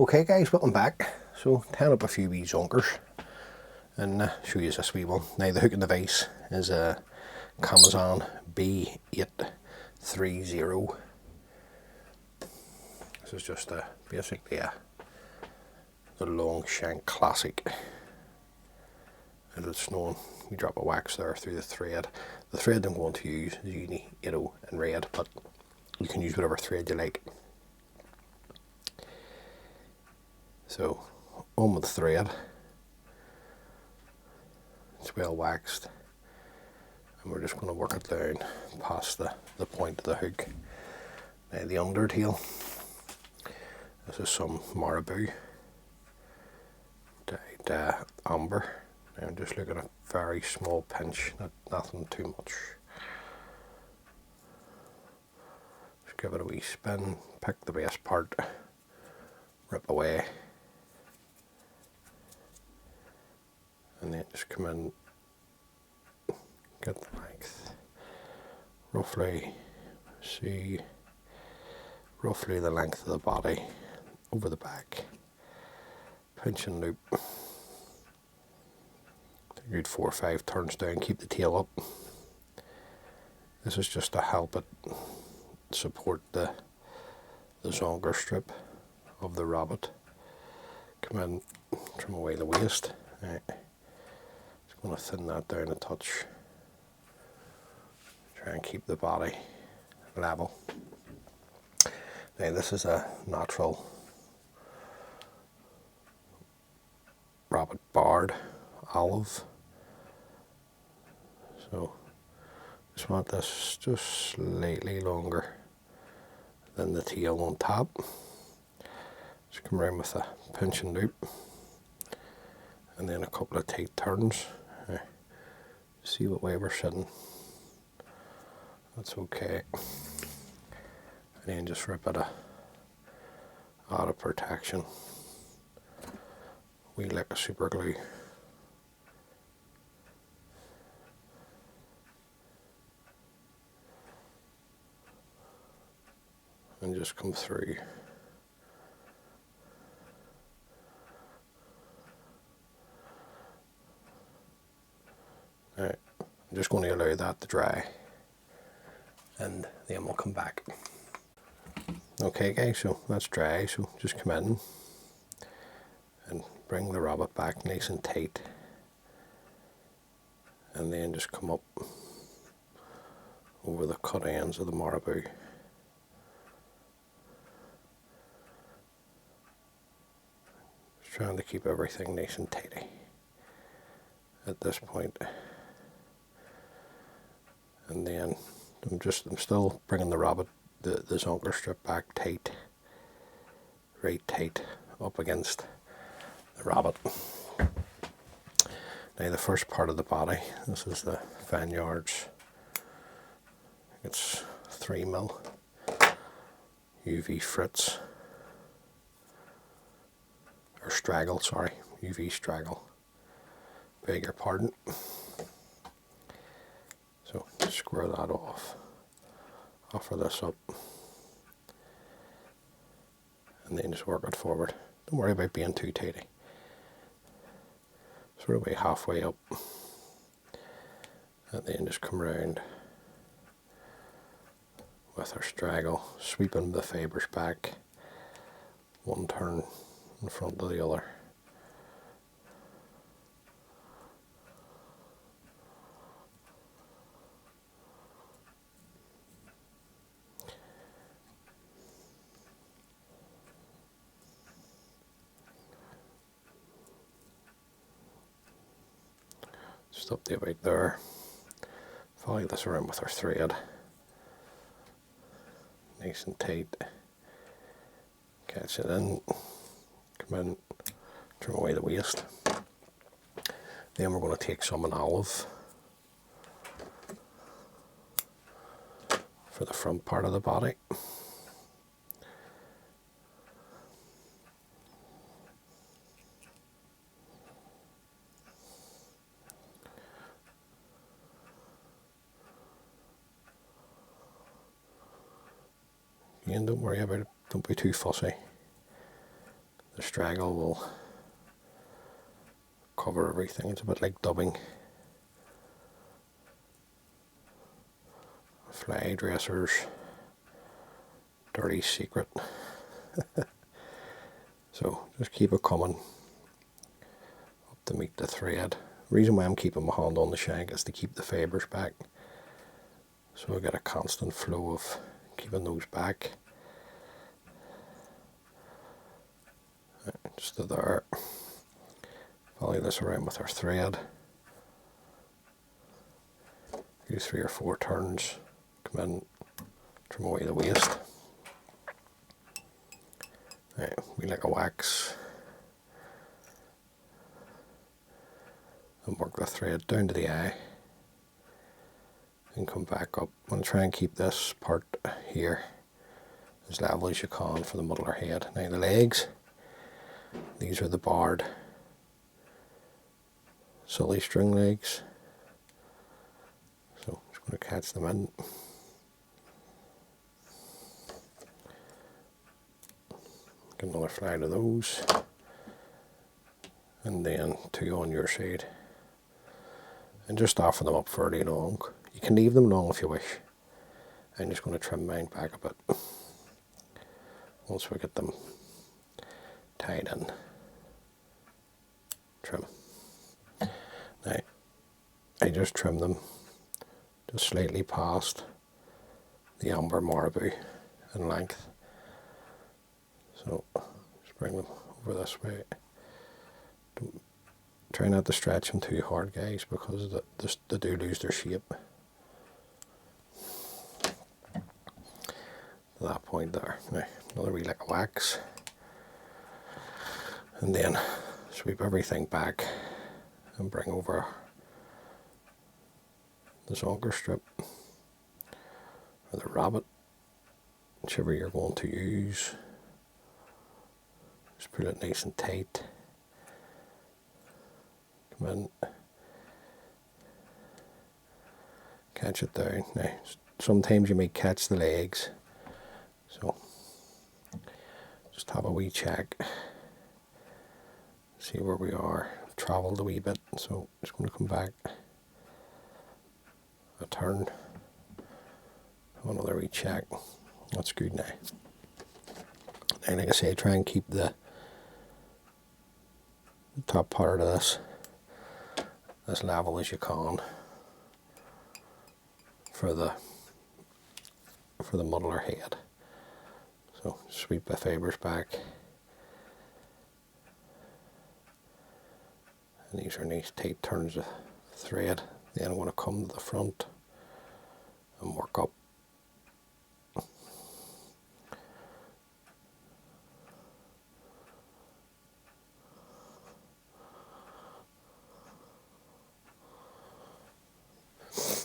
Okay guys, welcome back. So tying up a few wee zonkers and show you this wee one. Now the hook in the vise is a Kamasan B830. This is just basically the long shank classic. As it's known, we drop a wax there through the thread. The thread I'm going to use is Uni 80 in red, but you can use whatever thread you like. So on with the thread, it's well waxed, and we're just going to work it down past the point of the hook. Now the undertail, this is some Marabou dyed amber. Now I'm just looking at a very small pinch, nothing too much. Just give it a wee spin, pick the best part, rip away, and then just come in, get the length, roughly the length of the body over the back, pinch and loop, a good 4 or 5 turns down, keep the tail up. This is just to help it support the Zonker strip of the rabbit. Come in, trim away the waist. Right. Just going to thin that down a touch. Try and keep the body level. Now this is a natural rabbit barred olive. So just want this just slightly longer than the tail on top. Just come around with a pinch and loop, and then a couple of tight turns. See what way we're sitting. That's okay. And then just rip it out of protection. We lick a super glue. And just come through. Alright, I'm just going to allow that to dry, and then we'll come back. Okay guys, so that's dry, so just come in and bring the rabbit back nice and tight, and then just come up over the cut ends of the Marabou. Just trying to keep everything nice and tidy at this point. And then I'm still bringing the rabbit, the Zonker strip back tight, right tight up against the rabbit. Now the first part of the body, this is the Vineyards. It's 3mm UV Fritz, or straggle, sorry, UV straggle. Beg your pardon. So square that off, offer this up, and then just work it forward. Don't worry about being too tidy. Sort of way halfway up, and then just come around with our straggle, sweeping the fibres back, one turn in front of the other. Stop the about there, follow this around with our thread, nice and tight, catch it in, come in, trim away the waist. Then we're going to take some in olive for the front part of the body. Again, don't worry about it, don't be too fussy. The straggle will cover everything. It's a bit like dubbing a fly dresser's dirty secret. So just keep it coming up to meet the thread. The reason why I'm keeping my hand on the shank is to keep the fibres back, so I get a constant flow of keeping those back. Just to there. Follow this around with our thread. Do 3 or 4 turns. Come in, trim away the waste. Right, we like a wax. And work the thread down to the eye. And come back up. I'm going to try and keep this part here as level as you can for the muddler head. Now the legs, these are the barred silly string legs. So I'm just going to catch them in. Get another fly of those. And then 2 on your side. And just offer them up fairly long. You can leave them long if you wish. I'm just going to trim mine back a bit once we get them tied in. Trim. Now, I just trim them just slightly past the amber Marabou in length. So just bring them over this way. Try not to stretch them too hard, guys, because they do lose their shape. To that point there. Now, another wee lick of wax. And then sweep everything back and bring over the Zonker strip or the rabbit, whichever you're going to use. Just pull it nice and tight. Come in, catch it down. Now, sometimes you may catch the legs, so just have a wee check. See where we are. I've travelled a wee bit, so just going to come back a turn. Have another wee check. That's good now. And like I say, try and keep the top part of this as level as you can for the muddler head. So sweep the fibres back. And these are nice tight turns of thread. Then I'm going to come to the front and work up.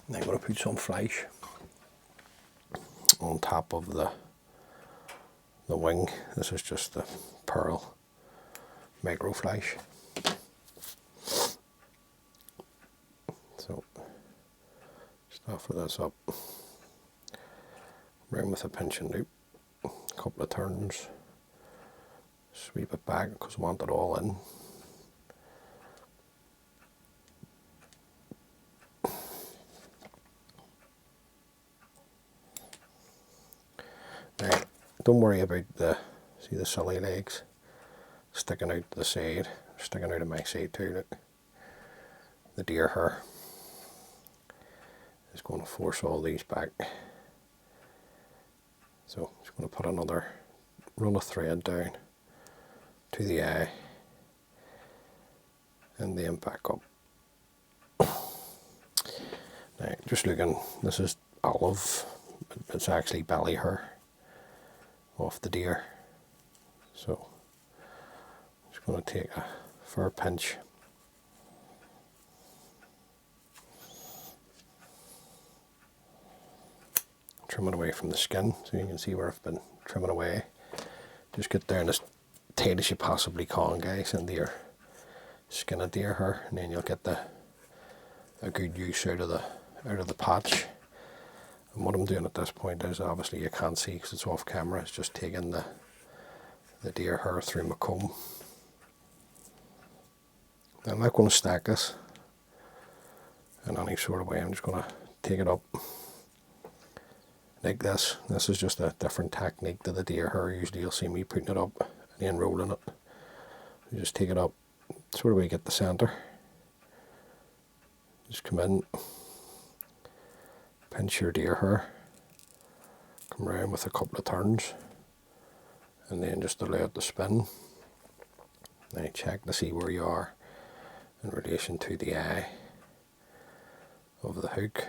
Now I'm going to put some flash on top of the wing. This is just the pearl micro flash. So just offer this up, bring with a pinching loop, a couple of turns, sweep it back because I want it all in. Now, don't worry about see the silly legs sticking out to the side, sticking out of my side too, look. The deer hair is going to force all these back. So I'm just going to put another roll of thread down to the eye and then back up. Now just looking, this is olive, it's actually belly hair off the deer. So I'm just going to take a fair pinch. Trim it away from the skin so you can see where I've been trimming away. Just get down as tight as you possibly can, guys, into your skin of deer hair, and then you'll get a good use out of the patch. And what I'm doing at this point is, obviously you can't see because it's off camera, it's just taking the the deer hair through my comb. Now, I'm not going to stack this in any sort of way. I'm just going to take it up like this. This is just a different technique to the deer hair. Usually you'll see me putting it up and then rolling it. You just take it up sort of where you get the centre. Just come in, pinch your deer hair, come around with a couple of turns, and then just allow it to spin. Now check to see where you are in relation to the eye of the hook.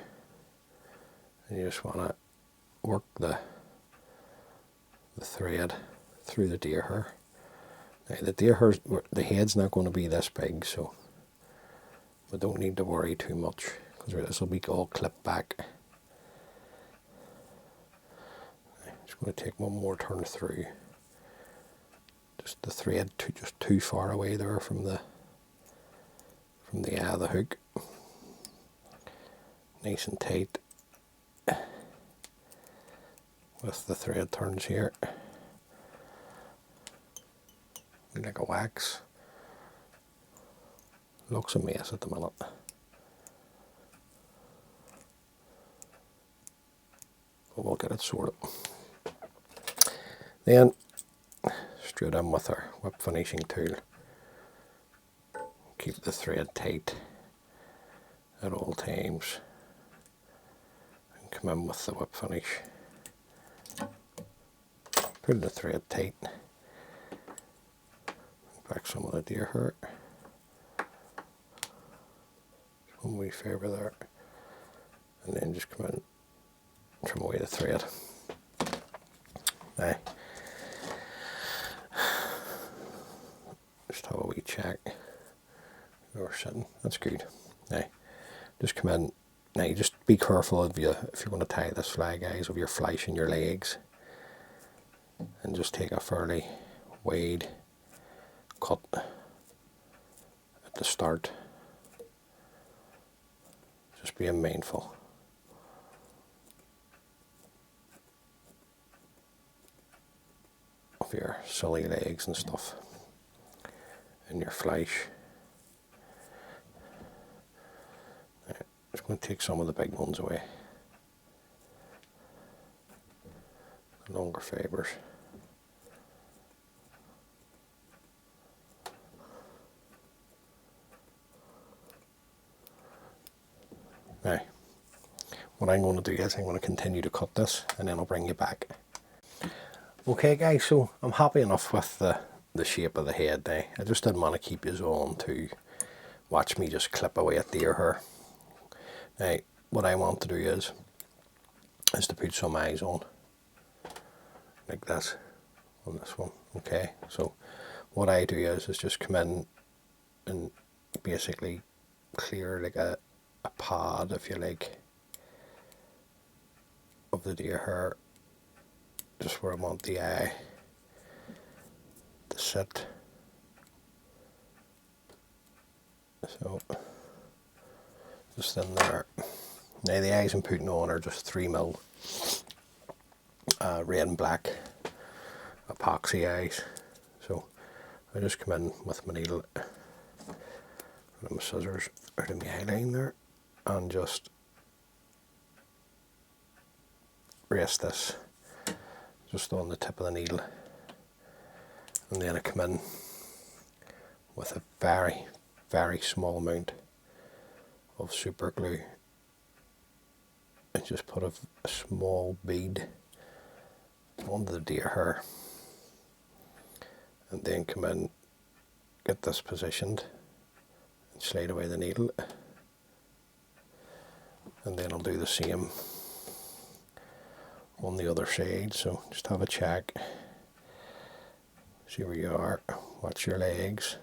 And you just want to work the thread through the deer hair. Now the deer hair, the head's not going to be this big, so we don't need to worry too much, because this will be all clipped back. I'm just going to take one more turn through. Just the thread just too far away there from the eye of the hook. Nice and tight with the thread turns here. Like a wax. Looks a mess at the minute. But we'll get it sorted. Then straight in with our whip finishing tool. Keep the thread tight at all times. And come in with the whip finish. Pull the thread tight. Back some of the deer hair. One wee favour there. And then just come in, trim away the thread. Now, just have a wee check. You're sitting, that's good. Now, just come in. Now, you just be careful if you're going to tie this fly, guys, of your flesh in your legs. And just take a fairly wide cut at the start. Just being mindful of your silly legs and stuff and your flesh. Right, just going to take some of the big ones away, the longer fibres. Now, what I'm going to do is I'm going to continue to cut this, and then I'll bring you back. Okay guys, so I'm happy enough with the shape of the head now. I just didn't want to keep you on to watch me just clip away at deer hair. Now, what I want to do is to put some eyes on, like this, on this one. Okay, so what I do is just come in and basically clear like a pad, if you like, of the deer hair, just where I want the eye to sit. So just in there. Now the eyes I'm putting on are just 3mm red and black epoxy eyes. So I just come in with my needle and my scissors out of my eye line there, and just rest this just on the tip of the needle, and then I come in with a very, very small amount of super glue and just put a small bead onto the deer hair, and then come in, get this positioned, and slide away the needle, and then I'll do the same on the other side. So just have a check, see where you are, watch your legs.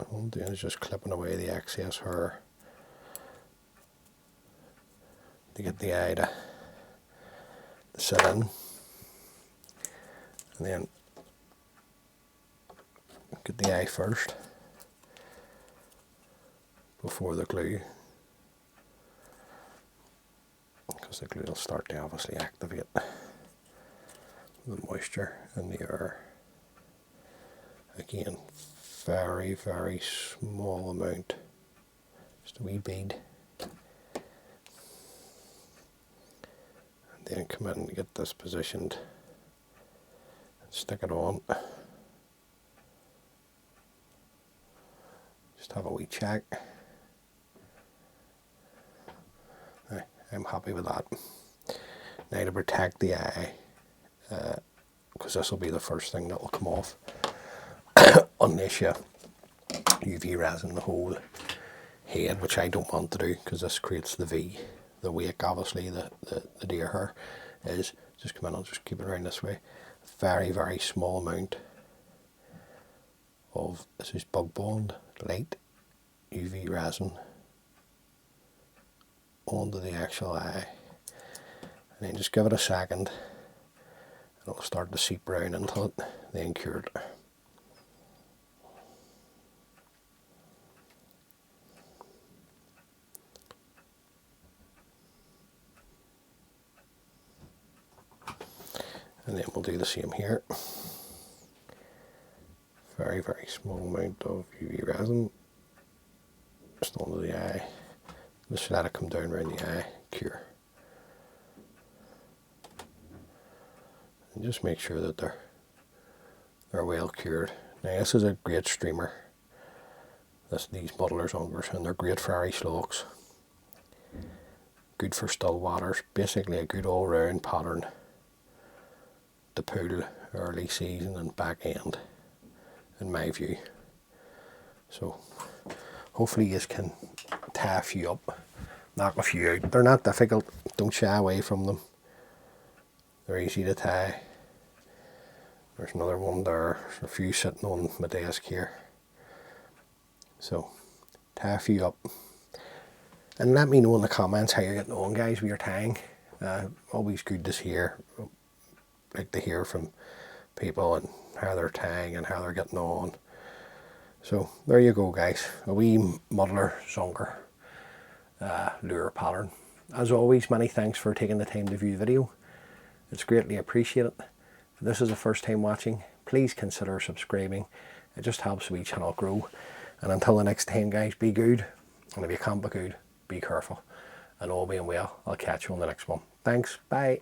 All I'm doing is just clipping away the excess hair to get the eye to sit in, and then get the eye first before the glue. because the glue will start to obviously activate the moisture in the air. Again, very, very small amount, just a wee bead. And then come in and get this positioned, stick it on. Just have a wee check. I'm happy with that. Now to protect the eye, because this will be the first thing that will come off unless you UV resin the whole head, which I don't want to do because this creates the V, the wake, obviously the deer hair is. Just come in, I'll just keep it around this way. Very, very small amount of, this is Bug Bond light UV resin onto the actual eye, and then just give it a second and it'll start to seep brown until it then cured. And then we'll do the same here. Very, very small amount of UV resin just onto the eye. Just let it come down around the eye, cure. And just make sure that they're well cured. Now this is a great streamer. These Muddler Zonkers, and they're great for Irish lochs. Good for still waters. Basically a good all round pattern to pool early season and back end, in my view. So hopefully you can tie a few up, knock a few out. They're not difficult, don't shy away from them. They're easy to tie. There's another one there, there's a few sitting on my desk here. So tie a few up. And let me know in the comments how you're getting on, guys, with your tying. Always good to hear, like to hear from people and how they're tying and how they're getting on. So there you go, guys, a wee Muddler Zonker lure pattern. As always, many thanks for taking the time to view the video. It's greatly appreciated. If this is the first time watching, please consider subscribing. It just helps the channel grow. And until the next time, guys, be good. And if you can't be good, be careful. And all being well, I'll catch you on the next one. Thanks, bye.